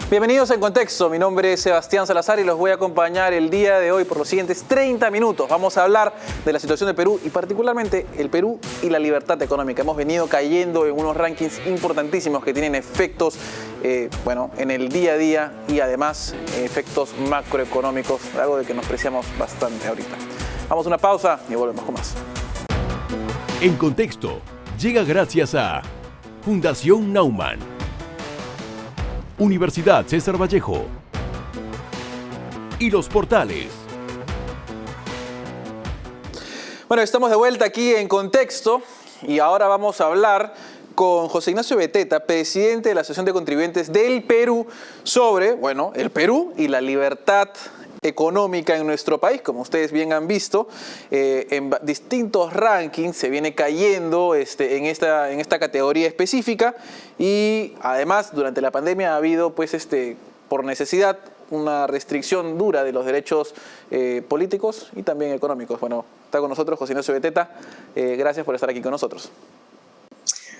Bienvenidos en Contexto, mi nombre es Sebastián Salazar y los voy a acompañar el día de hoy por los siguientes 30 minutos. Vamos a hablar de la situación de Perú y particularmente el Perú y la libertad económica. Hemos venido cayendo en unos rankings importantísimos que tienen efectos en el día a día y además efectos macroeconómicos, algo de que nos preciamos bastante ahorita. Vamos a una pausa y volvemos con más. En Contexto llega gracias a Fundación Naumann, Universidad César Vallejo y Los Portales. Bueno, estamos de vuelta aquí en Contexto y ahora vamos a hablar con José Ignacio Beteta, presidente de la Asociación de Contribuyentes del Perú, sobre, el Perú y la libertad económica en nuestro país. Como ustedes bien han visto, en distintos rankings se viene cayendo en esta categoría específica y además durante la pandemia ha habido por necesidad una restricción dura de los derechos políticos y también económicos. Bueno, está con nosotros José Ignacio Beteta. Gracias por estar aquí con nosotros.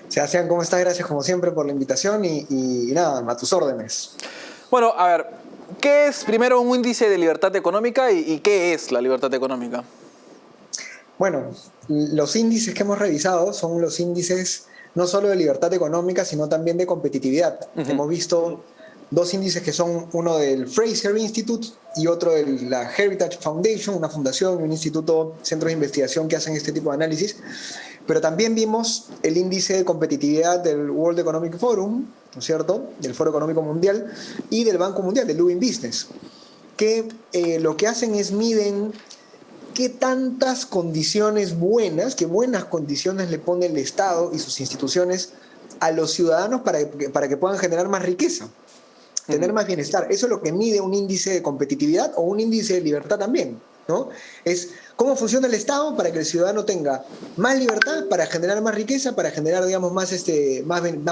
Sebastián, ¿cómo estás? Gracias como siempre por la invitación y nada, a tus órdenes. Bueno, a ver, ¿qué es primero un índice de libertad económica y qué es la libertad económica? Bueno, los índices que hemos revisado son los índices no solo de libertad económica, sino también de competitividad. Hemos visto dos índices que son uno del Fraser Institute y otro de la Heritage Foundation, una fundación y un instituto, centro de investigación que hacen este tipo de análisis. Pero también vimos el índice de competitividad del World Economic Forum, ¿no es cierto?, del Foro Económico Mundial y del Banco Mundial, del Doing Business, que lo que hacen es miden qué tantas condiciones buenas, qué buenas condiciones le pone el Estado y sus instituciones a los ciudadanos para que puedan generar más riqueza, tener más bienestar. Eso es lo que mide un índice de competitividad o un índice de libertad también, ¿no? Es cómo funciona el Estado para que el ciudadano tenga más libertad, para generar más riqueza, para generar, digamos, más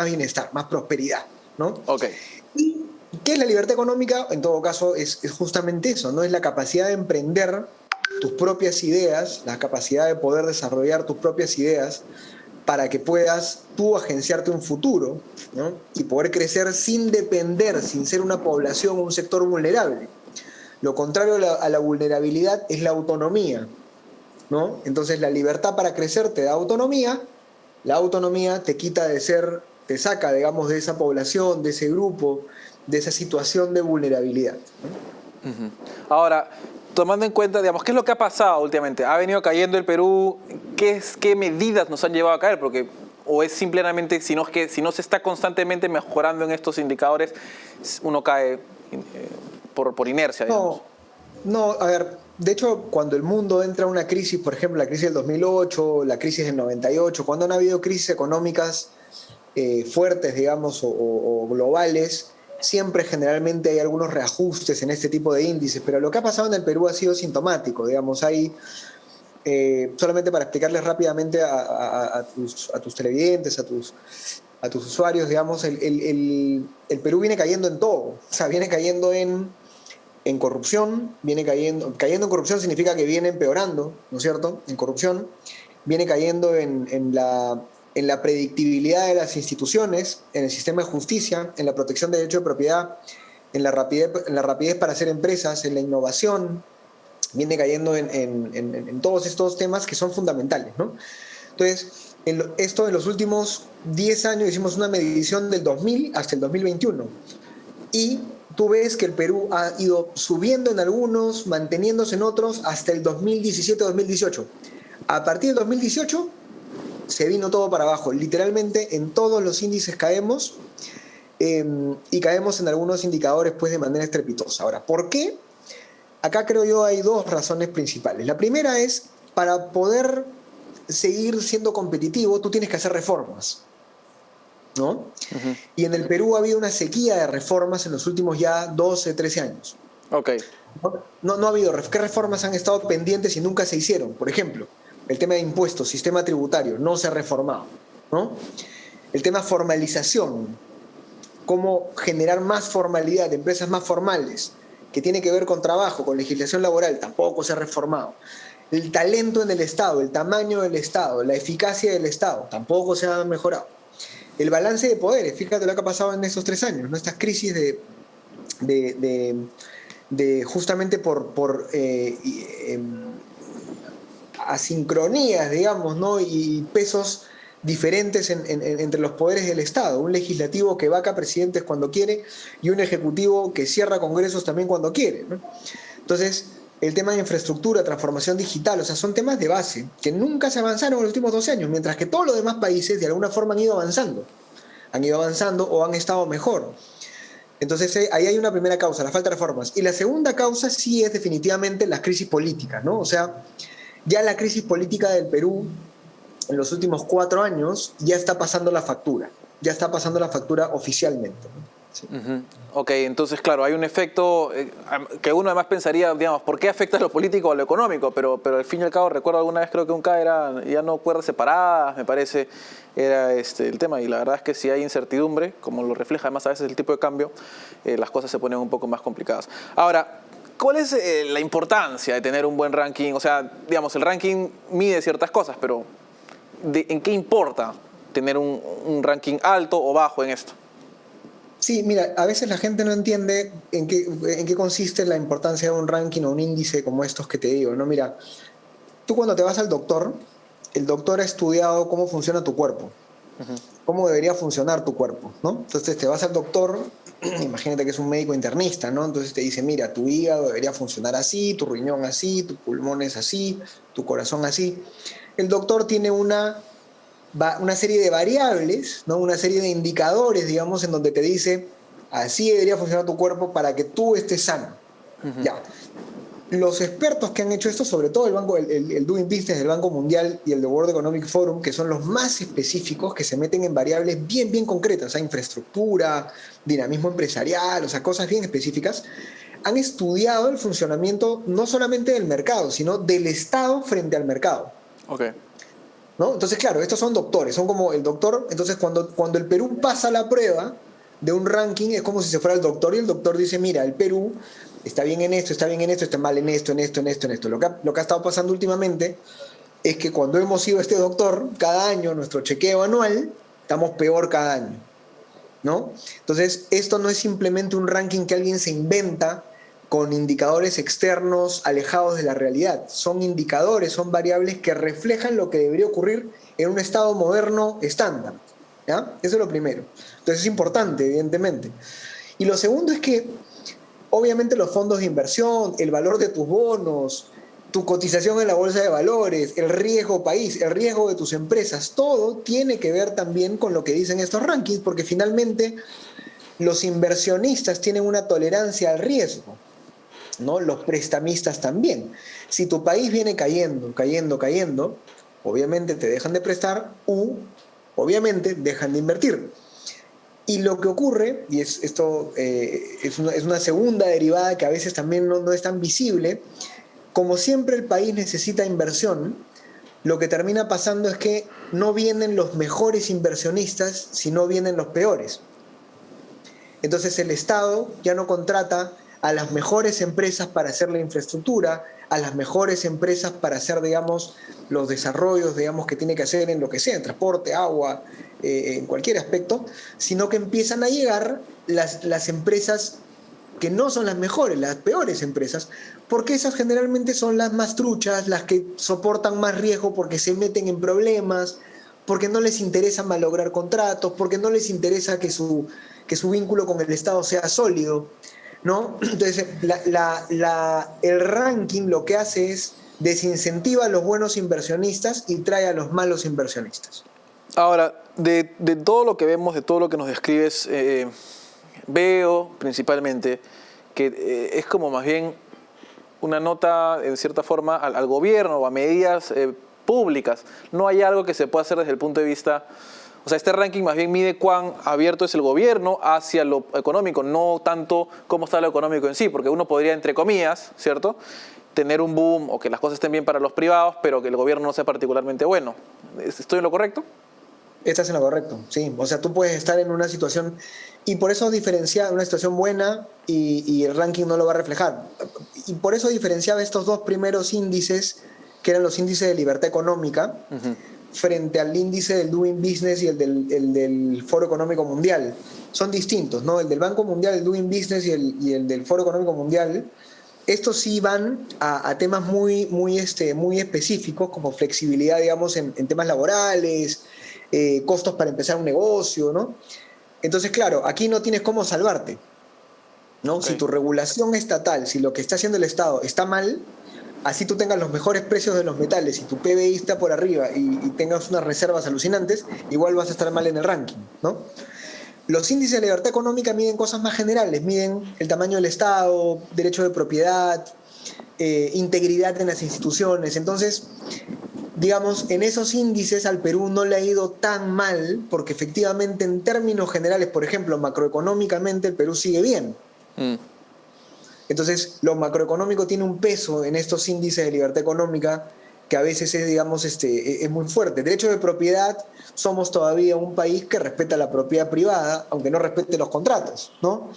bienestar, más prosperidad, ¿no? Okay. ¿Y qué es la libertad económica? En todo caso, es justamente eso, ¿no? Es la capacidad de emprender tus propias ideas, la capacidad de poder desarrollar tus propias ideas para que puedas tú agenciarte un futuro, ¿no? Y poder crecer sin depender, sin ser una población o un sector vulnerable. Lo contrario a la vulnerabilidad es la autonomía, ¿no? Entonces la libertad para crecer te da autonomía, la autonomía te quita de ser, te saca, digamos, de esa población, de ese grupo, de esa situación de vulnerabilidad, ¿no? Ahora, tomando en cuenta, digamos, ¿qué es lo que ha pasado últimamente? ¿Ha venido cayendo el Perú? ¿Qué medidas nos han llevado a caer? Porque, o es simplemente, si no se está constantemente mejorando en estos indicadores, uno cae por inercia, digamos. No, a ver, de hecho, cuando el mundo entra a una crisis, por ejemplo, la crisis del 2008, la crisis del 98, cuando han habido crisis económicas fuertes, digamos, o globales, siempre generalmente hay algunos reajustes en este tipo de índices, pero lo que ha pasado en el Perú ha sido sintomático, digamos, hay, solamente para explicarles rápidamente a tus televidentes, a tus usuarios, digamos, el Perú viene cayendo en todo, o sea, viene cayendo en corrupción, viene cayendo en corrupción significa que viene empeorando, ¿no es cierto?, en corrupción, viene cayendo en la predictibilidad de las instituciones, en el sistema de justicia, en la protección de derechos de propiedad, en la rapidez para hacer empresas, en la innovación, viene cayendo en todos estos temas que son fundamentales, ¿no? Entonces, esto en los últimos 10 años hicimos una medición del 2000 hasta el 2021 y tú ves que el Perú ha ido subiendo en algunos, manteniéndose en otros hasta el 2017-2018. A partir del 2018 se vino todo para abajo. Literalmente en todos los índices caemos y caemos en algunos indicadores pues de manera estrepitosa. Ahora, ¿por qué? Acá creo yo hay dos razones principales. La primera es, para poder seguir siendo competitivo, tú tienes que hacer reformas, ¿no? Y en el Perú ha habido una sequía de reformas en los últimos ya 12, 13 años. Okay. No ha habido. ¿Qué reformas han estado pendientes y nunca se hicieron? Por ejemplo, el tema de impuestos, sistema tributario, no se ha reformado, ¿no? El tema formalización, cómo generar más formalidad, empresas más formales, que tiene que ver con trabajo, con legislación laboral, tampoco se ha reformado. El talento en el Estado, el tamaño del Estado, la eficacia del Estado, tampoco se ha mejorado. El balance de poderes, fíjate lo que ha pasado en estos 3 años, ¿no? Estas crisis justamente por asincronías, digamos, ¿no? Y pesos diferentes entre los poderes del Estado. Un legislativo que vaca presidentes cuando quiere y un ejecutivo que cierra congresos también cuando quiere, ¿no? Entonces, el tema de infraestructura, transformación digital, o sea, son temas de base que nunca se avanzaron en los últimos 12 años, mientras que todos los demás países de alguna forma han ido avanzando o han estado mejor. Entonces ahí hay una primera causa, la falta de reformas. Y la segunda causa sí es definitivamente las crisis políticas, ¿no? O sea, ya la crisis política del Perú en los últimos 4 años ya está pasando la factura oficialmente, ¿no? Sí. Ok, entonces claro, hay un efecto que uno además pensaría, digamos, ¿por qué afecta a lo político o a lo económico? Pero al fin y al cabo recuerdo alguna vez creo que un K era ya no cuerdas separadas, me parece, era el tema. Y la verdad es que si hay incertidumbre, como lo refleja además a veces el tipo de cambio, las cosas se ponen un poco más complicadas. Ahora, ¿cuál es la importancia de tener un buen ranking? O sea, digamos, el ranking mide ciertas cosas, pero ¿en qué importa tener un ranking alto o bajo en esto? Sí, mira, a veces la gente no entiende en qué consiste la importancia de un ranking o un índice como estos que te digo, ¿no? Mira, tú cuando te vas al doctor, el doctor ha estudiado cómo funciona tu cuerpo, cómo debería funcionar tu cuerpo, ¿no? Entonces te vas al doctor, imagínate que es un médico internista, ¿no? Entonces te dice, mira, tu hígado debería funcionar así, tu riñón así, tu pulmón es así, tu corazón así. El doctor tiene una serie de variables, ¿no? Una serie de indicadores, digamos, en donde te dice, así debería funcionar tu cuerpo para que tú estés sano. Ya. Los expertos que han hecho esto, sobre todo el Doing Business del Banco Mundial y el de World Economic Forum, que son los más específicos, que se meten en variables bien, bien concretas, o sea, infraestructura, dinamismo empresarial, o sea, cosas bien específicas, han estudiado el funcionamiento no solamente del mercado, sino del Estado frente al mercado. Okay. ¿No? Entonces, claro, estos son doctores, son como el doctor. Entonces, cuando el Perú pasa la prueba de un ranking, es como si se fuera el doctor y el doctor dice, mira, el Perú está bien en esto, está bien en esto, está mal en esto, en esto, en esto, en esto. Lo que ha estado pasando últimamente es que cuando hemos ido a este doctor, cada año, nuestro chequeo anual, estamos peor cada año, ¿no? Entonces, esto no es simplemente un ranking que alguien se inventa con indicadores externos alejados de la realidad. Son indicadores, son variables que reflejan lo que debería ocurrir en un Estado moderno estándar, ¿ya? Eso es lo primero. Entonces es importante, evidentemente. Y lo segundo es que, obviamente, los fondos de inversión, el valor de tus bonos, tu cotización en la bolsa de valores, el riesgo país, el riesgo de tus empresas, todo tiene que ver también con lo que dicen estos rankings, porque finalmente los inversionistas tienen una tolerancia al riesgo, ¿no? Los prestamistas también. Si tu país viene cayendo, obviamente te dejan de prestar obviamente dejan de invertir. Y lo que ocurre, y esto es una segunda derivada que a veces también no es tan visible, como siempre el país necesita inversión, lo que termina pasando es que no vienen los mejores inversionistas, sino vienen los peores. Entonces el Estado ya no contrata a las mejores empresas para hacer la infraestructura, a las mejores empresas para hacer, digamos, los desarrollos, digamos, que tiene que hacer en lo que sea, en transporte, agua, en cualquier aspecto, sino que empiezan a llegar las empresas que no son las mejores, las peores empresas, porque esas generalmente son las más truchas, las que soportan más riesgo porque se meten en problemas, porque no les interesa malograr contratos, porque no les interesa que su vínculo con el Estado sea sólido, ¿no? Entonces, el ranking lo que hace es desincentiva a los buenos inversionistas y trae a los malos inversionistas. Ahora, de todo lo que vemos, de todo lo que nos describes, veo principalmente que es como más bien una nota, en cierta forma, al gobierno o a medidas públicas. No hay algo que se pueda hacer desde el punto de vista... O sea, este ranking más bien mide cuán abierto es el gobierno hacia lo económico, no tanto cómo está lo económico en sí, porque uno podría, entre comillas, ¿cierto?, tener un boom o que las cosas estén bien para los privados, pero que el gobierno no sea particularmente bueno. ¿Estoy en lo correcto? Estás en lo correcto, sí. O sea, tú puedes estar en una situación, y por eso diferenciar una situación buena y el ranking no lo va a reflejar. Y por eso diferenciaba estos dos primeros índices, que eran los índices de libertad económica, frente al índice del Doing Business y el del Foro Económico Mundial. Son distintos, ¿no? El del Banco Mundial, el Doing Business y el del Foro Económico Mundial, estos sí van a temas muy específicos, como flexibilidad, digamos, en temas laborales, costos para empezar un negocio, ¿no? Entonces, claro, aquí no tienes cómo salvarte, ¿no? Okay. Si tu regulación estatal, si lo que está haciendo el Estado está mal, así tú tengas los mejores precios de los metales y tu PBI está por arriba y tengas unas reservas alucinantes, igual vas a estar mal en el ranking, ¿no? Los índices de libertad económica miden cosas más generales, miden el tamaño del Estado, derecho de propiedad, integridad en las instituciones. Entonces, digamos, en esos índices al Perú no le ha ido tan mal, porque efectivamente en términos generales, por ejemplo, macroeconómicamente el Perú sigue bien. Entonces, lo macroeconómico tiene un peso en estos índices de libertad económica que a veces es, digamos, es muy fuerte. Derecho de propiedad, somos todavía un país que respeta la propiedad privada, aunque no respete los contratos, ¿no?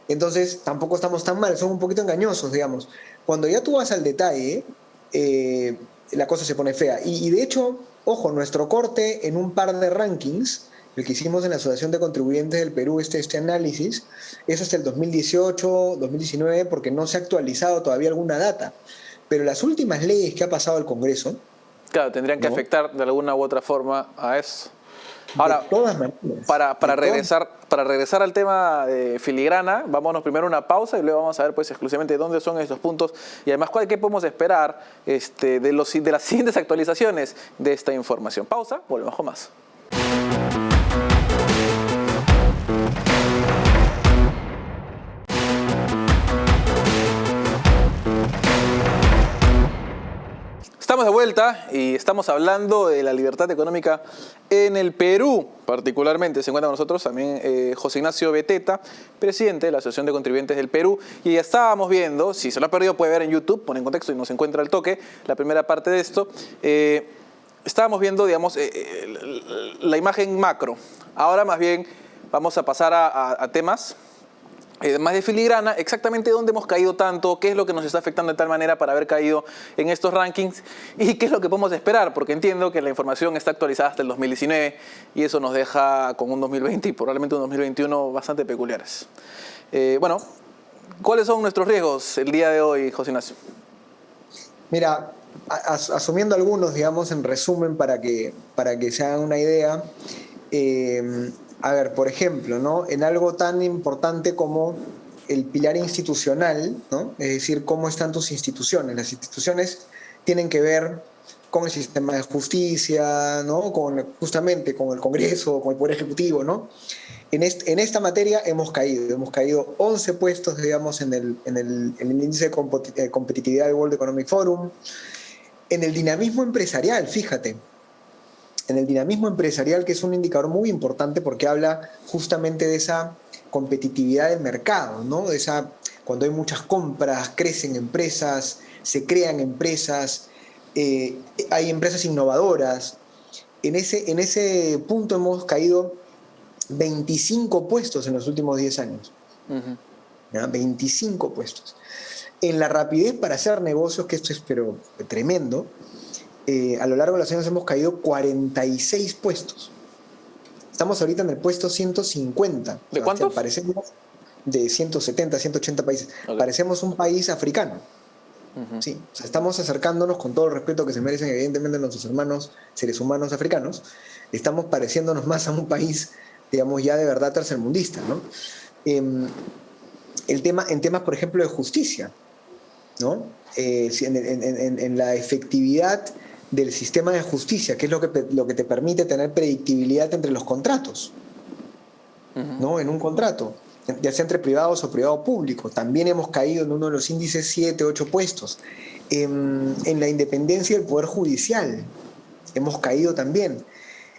Entonces, tampoco estamos tan mal, son un poquito engañosos, digamos. Cuando ya tú vas al detalle, la cosa se pone fea. Y de hecho, ojo, nuestro corte en un par de rankings, el que hicimos en la Asociación de Contribuyentes del Perú, este análisis, es hasta el 2018, 2019, porque no se ha actualizado todavía alguna data. Pero las últimas leyes que ha pasado el Congreso... Claro, tendrían que afectar de alguna u otra forma a eso. Ahora, de todas maneras, para regresar al tema de filigrana, vámonos primero a una pausa y luego vamos a ver pues exclusivamente dónde son estos puntos y además qué podemos esperar de las siguientes actualizaciones de esta información. Pausa, volvemos con más. Estamos de vuelta y estamos hablando de la libertad económica en el Perú, particularmente. Se encuentra con nosotros también José Ignacio Beteta, presidente de la Asociación de Contribuyentes del Perú. Y ya estábamos viendo, si se lo ha perdido puede ver en YouTube, pone en contexto y nos encuentra al toque, la primera parte de esto. Estábamos viendo, digamos, la imagen macro. Ahora más bien vamos a pasar a temas más de filigrana, exactamente dónde hemos caído tanto, qué es lo que nos está afectando de tal manera para haber caído en estos rankings y qué es lo que podemos esperar, porque entiendo que la información está actualizada hasta el 2019 y eso nos deja con un 2020 y probablemente un 2021 bastante peculiares. Bueno, ¿cuáles son nuestros riesgos el día de hoy, José Ignacio? Mira, asumiendo algunos, digamos, en resumen, para que se hagan una idea, a ver, por ejemplo, ¿no? En algo tan importante como el pilar institucional, ¿no? Es decir, cómo están tus instituciones. Las instituciones tienen que ver con el sistema de justicia, ¿no? Justamente con el Congreso, con el Poder Ejecutivo, ¿no? En esta materia hemos caído 11 puestos, digamos, en el índice de competitividad del World Economic Forum. En el dinamismo empresarial, fíjate, en el dinamismo empresarial, que es un indicador muy importante porque habla justamente de esa competitividad del mercado, ¿no? Cuando hay muchas compras, crecen empresas, se crean empresas, hay empresas innovadoras. En ese punto hemos caído 25 puestos en los últimos 10 años. ¿Ya? 25 puestos. En la rapidez para hacer negocios, que esto es pero tremendo, a lo largo de los años hemos caído 46 puestos. Estamos ahorita en el puesto 150. ¿De cuántos? O sea, parecemos de 170, 180 países. Okay. Parecemos un país africano. Sí, o sea, estamos acercándonos, con todo el respeto que se merecen evidentemente nuestros hermanos seres humanos africanos, estamos pareciéndonos más a un país, digamos, ya de verdad tercermundista, ¿no? En temas, por ejemplo, de justicia, ¿no? En la efectividad del sistema de justicia, que es lo que te permite tener predictibilidad entre los contratos, ¿no? En un contrato, ya sea entre privados o privado público. También hemos caído en uno de los índices 7, 8 puestos. En la independencia del Poder Judicial hemos caído también.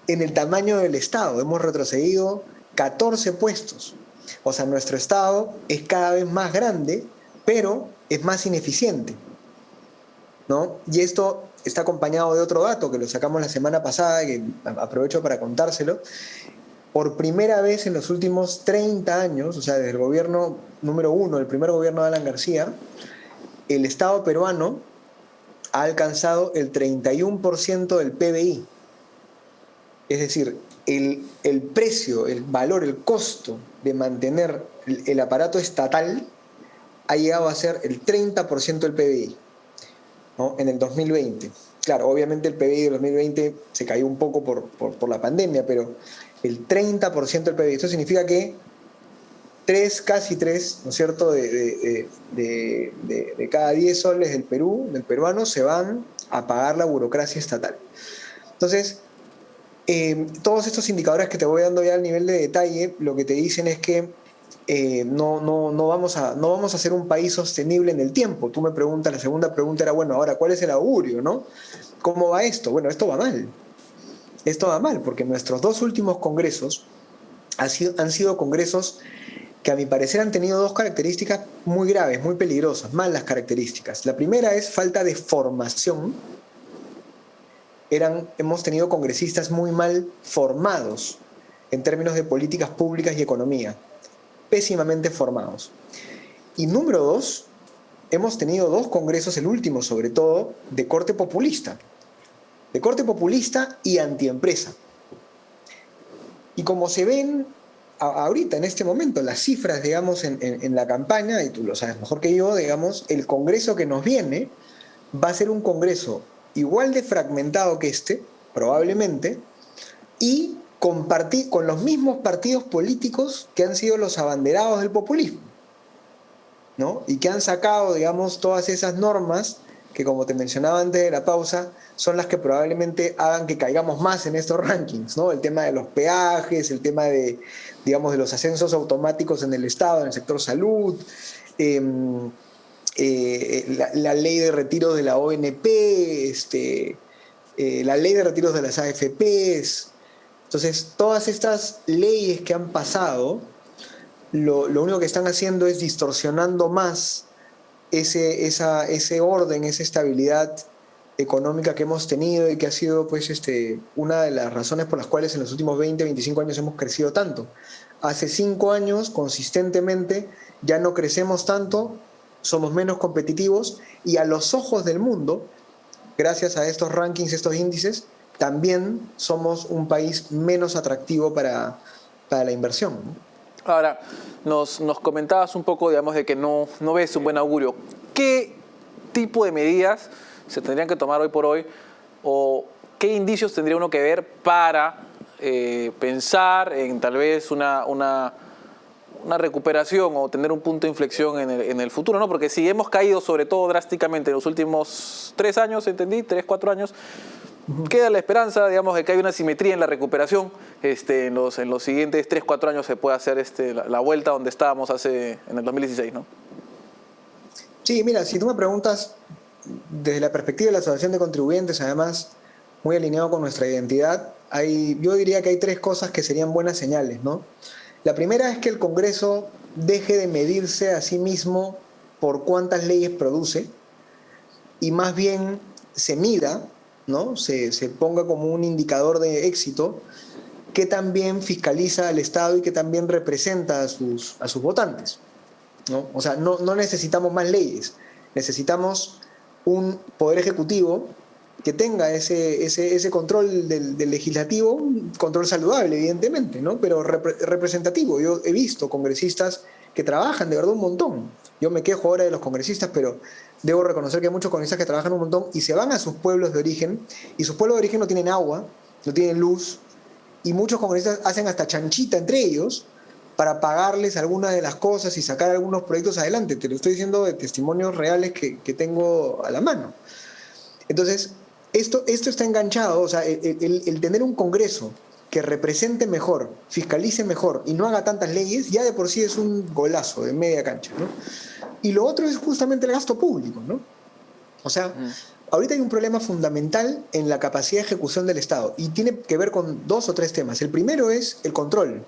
En el tamaño del Estado hemos retrocedido 14 puestos. O sea, nuestro Estado es cada vez más grande, pero es más ineficiente, ¿no? Y esto está acompañado de otro dato que lo sacamos la semana pasada, que aprovecho para contárselo. Por primera vez en los últimos 30 años, o sea, desde el gobierno número 1, el primer gobierno de Alan García, el Estado peruano ha alcanzado el 31% del PBI. Es decir, el precio, el valor, el costo de mantener el aparato estatal ha llegado a ser el 30% del PBI, ¿no? En el 2020. Claro, obviamente el PBI del 2020 se cayó un poco por la pandemia, pero el 30% del PBI. Esto significa que casi 3, ¿no es cierto?, de cada 10 soles del peruano, se van a pagar la burocracia estatal. Entonces, todos estos indicadores que te voy dando ya al nivel de detalle, lo que te dicen es que no vamos a ser un país sostenible en el tiempo. Tú me preguntas, la segunda pregunta era, bueno, ahora, ¿cuál es el augurio, no? ¿Cómo va esto? Bueno, esto va mal. Esto va mal, porque nuestros 2 últimos congresos han sido congresos que a mi parecer han tenido 2 características muy graves, muy peligrosas, malas características. La primera es falta de formación. Hemos tenido congresistas muy mal formados en términos de políticas públicas y economía, pésimamente formados. Y número 2, hemos tenido 2 congresos, el último sobre todo, de corte populista y antiempresa. Y como se ven ahorita, en este momento, las cifras, digamos, en la campaña, y tú lo sabes mejor que yo, digamos, el congreso que nos viene va a ser un congreso igual de fragmentado que este, probablemente, y con los mismos partidos políticos que han sido los abanderados del populismo, ¿no? Y que han sacado, digamos, todas esas normas que, como te mencionaba antes de la pausa, son las que probablemente hagan que caigamos más en estos rankings, ¿no? El tema de los peajes, el tema de, digamos, de los ascensos automáticos en el Estado, en el sector salud, la ley de retiros de la ONP, la ley de retiros de las AFPs. Entonces, todas estas leyes que han pasado, lo único que están haciendo es distorsionando más ese orden, esa estabilidad económica que hemos tenido y que ha sido, pues, una de las razones por las cuales en los últimos 20, 25 años hemos crecido tanto. Hace 5 años, consistentemente, ya no crecemos tanto, somos menos competitivos y a los ojos del mundo, gracias a estos rankings, estos índices, también somos un país menos atractivo para la inversión, ¿no? Ahora, nos comentabas un poco, digamos, de que no ves un buen augurio. ¿Qué tipo de medidas se tendrían que tomar hoy por hoy o qué indicios tendría uno que ver para pensar en tal vez una recuperación o tener un punto de inflexión en el futuro, ¿no? Porque si hemos caído sobre todo drásticamente en los últimos 3 años, 4 años, queda la esperanza, digamos, de que hay una simetría en la recuperación. En los siguientes 3, 4 años se puede hacer la vuelta donde estábamos en el 2016, ¿no? Sí, mira, si tú me preguntas desde la perspectiva de la Asociación de Contribuyentes, además, muy alineado con nuestra identidad, yo diría que hay 3 cosas que serían buenas señales, ¿no? La primera es que el Congreso deje de medirse a sí mismo por cuántas leyes produce y más bien se mida, ¿no? Se ponga como un indicador de éxito que también fiscaliza al Estado y que también representa a sus votantes, ¿no? O sea, no necesitamos más leyes, necesitamos un poder ejecutivo que tenga ese control del legislativo, un control saludable, evidentemente, ¿no? Pero representativo. Yo he visto congresistas que trabajan de verdad un montón. Yo me quejo ahora de los congresistas, pero debo reconocer que hay muchos congresistas que trabajan un montón y se van a sus pueblos de origen, y sus pueblos de origen no tienen agua, no tienen luz, y muchos congresistas hacen hasta chanchita entre ellos para pagarles algunas de las cosas y sacar algunos proyectos adelante. Te lo estoy diciendo de testimonios reales que tengo a la mano. Entonces, esto está enganchado, o sea, el tener un Congreso que represente mejor, fiscalice mejor y no haga tantas leyes, ya de por sí es un golazo de media cancha, ¿no? Y lo otro es justamente el gasto público, ¿no? O sea, ahorita hay un problema fundamental en la capacidad de ejecución del Estado y tiene que ver con 2 o 3 temas. El primero es el control.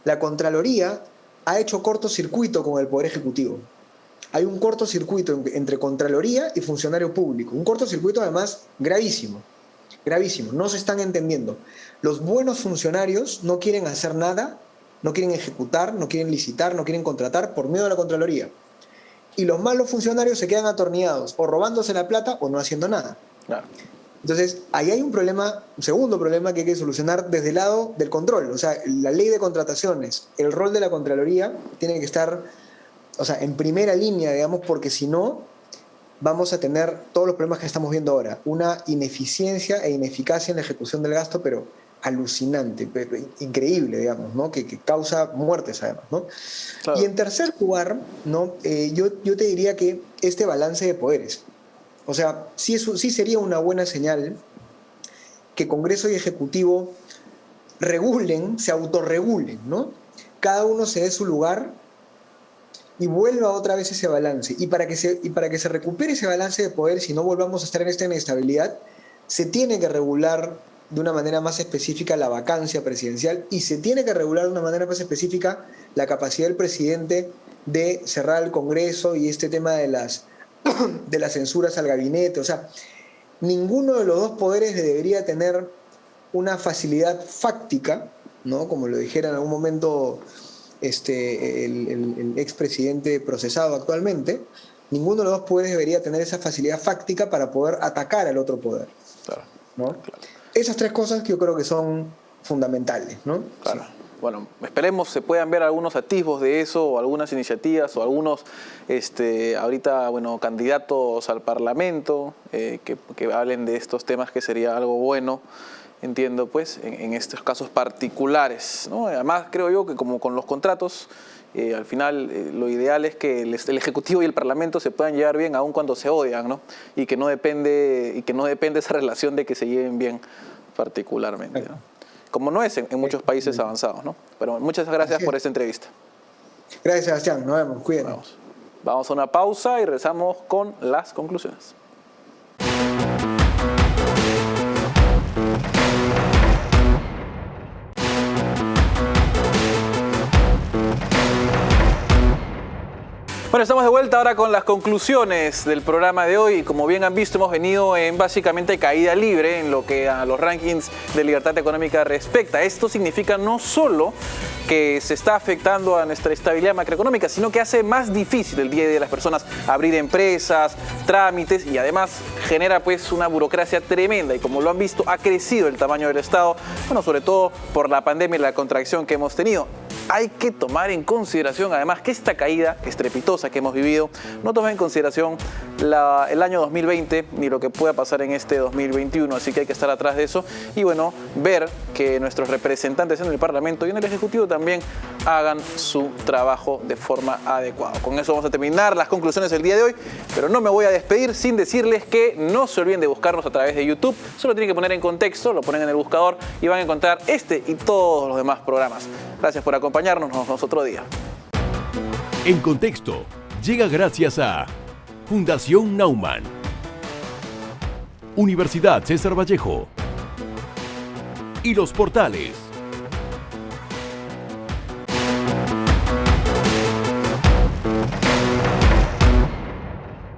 La Contraloría ha hecho cortocircuito con el Poder Ejecutivo. Hay un cortocircuito entre Contraloría y funcionario público. Un cortocircuito además gravísimo, gravísimo. No se están entendiendo. Los buenos funcionarios no quieren hacer nada, no quieren ejecutar, no quieren licitar, no quieren contratar por miedo a la Contraloría. Y los malos funcionarios se quedan atornillados, o robándose la plata o no haciendo nada. Claro. Entonces, ahí hay un problema, un segundo problema que hay que solucionar desde el lado del control. O sea, la ley de contrataciones, el rol de la Contraloría tiene que estar, o sea, en primera línea, digamos, porque si no, vamos a tener todos los problemas que estamos viendo ahora. Una ineficiencia e ineficacia en la ejecución del gasto, pero alucinante, pero increíble, digamos, ¿no? Que causa muertes, además, ¿no? Claro. Y en tercer lugar, ¿no? Yo te diría que este balance de poderes. O sea, sí sería una buena señal que Congreso y Ejecutivo regulen, se autorregulen, ¿no? Cada uno se dé su lugar y vuelva otra vez ese balance. Y para que se recupere ese balance de poder, si no volvamos a estar en esta inestabilidad, se tiene que regular de una manera más específica la vacancia presidencial y se tiene que regular de una manera más específica la capacidad del presidente de cerrar el Congreso y este tema de las censuras al gabinete. O sea, ninguno de los dos poderes debería tener una facilidad fáctica, ¿no? Como lo dijera en algún momento el expresidente procesado actualmente. Ninguno de los dos poderes debería tener esa facilidad fáctica para poder atacar al otro poder. Claro. ¿No? Claro. Esas tres cosas que yo creo que son fundamentales, ¿no? Claro. Sí. Bueno, esperemos se puedan ver algunos atisbos de eso, o algunas iniciativas, o algunos, ahorita, bueno, candidatos al Parlamento que hablen de estos temas, que sería algo bueno, entiendo, pues, en estos casos particulares, ¿no? Además, creo yo que como con los contratos, al final lo ideal es que el Ejecutivo y el Parlamento se puedan llevar bien, aun cuando se odian, ¿no? Y que no depende esa relación de que se lleven bien particularmente, ¿no? Como no es en muchos países avanzados, ¿no? Pero muchas gracias por esta entrevista. Gracias, Sebastián. Nos vemos. Cuídate. Vamos a una pausa y regresamos con las conclusiones. Bueno, estamos de vuelta ahora con las conclusiones del programa de hoy. Como bien han visto, hemos venido en básicamente caída libre en lo que a los rankings de libertad económica respecta. Esto significa no solo que se está afectando a nuestra estabilidad macroeconómica, sino que hace más difícil el día a día de las personas abrir empresas, trámites, y además genera pues una burocracia tremenda. Y como lo han visto, ha crecido el tamaño del Estado, bueno, sobre todo por la pandemia y la contracción que hemos tenido. Hay que tomar en consideración, además, que esta caída estrepitosa que hemos vivido no toma en consideración el año 2020 ni lo que pueda pasar en este 2021. Así que hay que estar atrás de eso y, bueno, ver que nuestros representantes en el Parlamento y en el Ejecutivo también hagan su trabajo de forma adecuada. Con eso vamos a terminar las conclusiones del día de hoy, pero no me voy a despedir sin decirles que no se olviden de buscarnos a través de YouTube. Solo tienen que poner en contexto, lo ponen en el buscador y van a encontrar este y todos los demás programas. Gracias por acompañarnos, nos vemos otro día. En Contexto llega gracias a Fundación Naumann, Universidad César Vallejo y Los Portales.